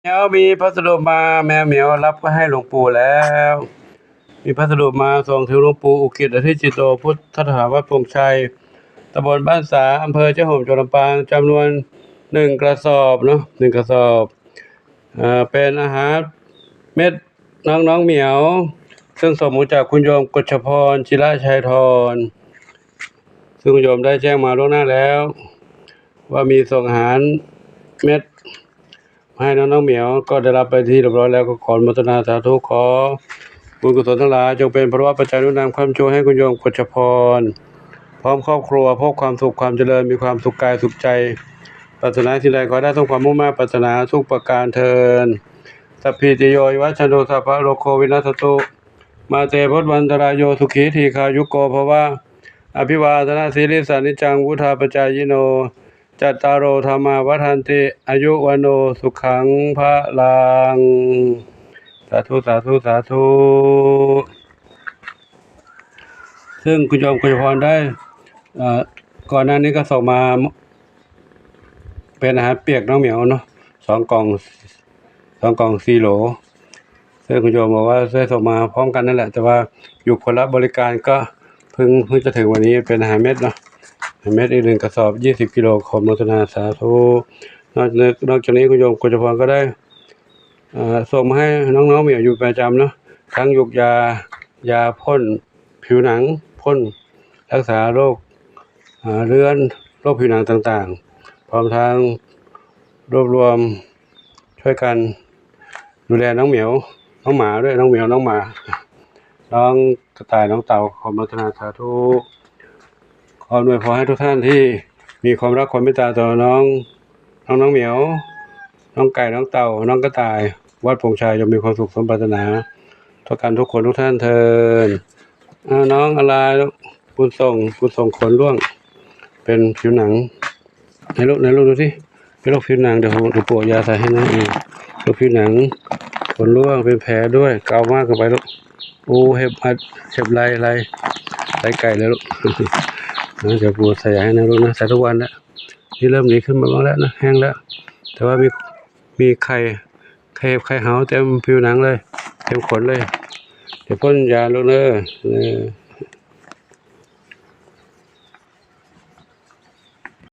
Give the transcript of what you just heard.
เดี๋ยวมีพัสดุมาแมวเหมียวรับก็ให้หลวงปู่แล้วมีพัสดุมาส่งถึงหลวงปู่อุกิตอธิจิตโตพุทธถาวรวัดพงชัยตำบลบ้านสาอำเภอเจ้าห่มจังหวัดลำปางจำนวน1 กระสอบเนาะ1 กระสอบเป็นอาหารเม็ดน้องเหมียวซึ่งส่งมาจากคุณโยมกฤษพรจิระชัยธรซึ่งคุณโยมได้แจ้งมาล่วงหน้าแล้วว่ามีส่งอาหารเม็ดให้น้องเหมียวก็ได้รับไปที่เรียบร้อยแล้วก็ขออนุโมทนาสาธุขอบุญกุศลทั้งหลายจงเป็นพระวะปัจจัยนุนำความช่วยให้คุณโยมกฤษพรพร้อมครอบครัวพบความสุขความเจริญมีความสุขกายสุขใจปรารถนาสิ่งใดขอได้สมความมุ่งมั่นปรารถนาทุกประการเทินสัพพิติโยวิวัชชันโตสัพพะโลกโควินัสตุมาเตภวัตวันตรายโยสุขีทีคายุโกภวะอภิวาทนาสีลิสานิจังวุธาปจายโนจัตตารโอธรรมาวัฏันติอายุวโนสุขังพระลังสาธุสาธุสาธุซึ่งคุณโยมกฤษพรได้ก่อนหน้านี้ก็ส่งมาเป็นอาหารเปียกน้องเหมียวเนาะ2 กล่อง 4 โหลซึ่งคุณโยมบอกว่าได้ส่งมาพร้อมกันนั่นแหละแต่ว่าอยู่คนละบริการก็เพิ่งจะถึงวันนี้เป็นอาหารเม็ดเนาะเม็ดอีก1 กระสอบ20 กิโลขออนุโมทนาสาธุนอกจากนี้คุณโยมกฤษพรก็ได้ส่งมาให้น้องๆเหมียวอยู่ประจำเนาะทั้งยุกยาพ่นผิวหนังพ่นรักษาโรคเรื้อนโรคผิวหนังต่างๆพร้อมทั้งรวบรวมช่วยกันดูแลน้องเหมียวน้องหมาด้วยน้องเหมียวน้องหมาน้องกระต่ายน้องเต่าขออนุโมทนาสาธุขออวยพรให้ทุกท่านที่มีความรักความเมตตาต่อน้องเหมียวน้องไก่น้องเต่าน้องกระต่ายวัดพงชัยจะมีความสุขสมปรารถนาทุกกันทุกคนทุกท่านเทินน้องอะไรบุญส่งขนร่วงเป็นผิวหนังในลูกดูสิเป็นโรคผิวหนังเดี๋ยวหลวงปู่ยาใส่ให้นะโรคผิวหนังขนร่วงเป็นแผลด้วยเกามากเกินไปลูกโอ้เห็บไรไก่เลยลูกเดี๋ยวปู่ใส่ให้นะลูกนะใส่ทุกวันแล้วนี่เริ่มดีขึ้นมาบ้างแล้วนะแห้งแล้วแต่ว่ามีไข่เหาเต็มผิวหนังเลยเต็มขนเลยเดี๋ยวพ่นยาลูกเนอะ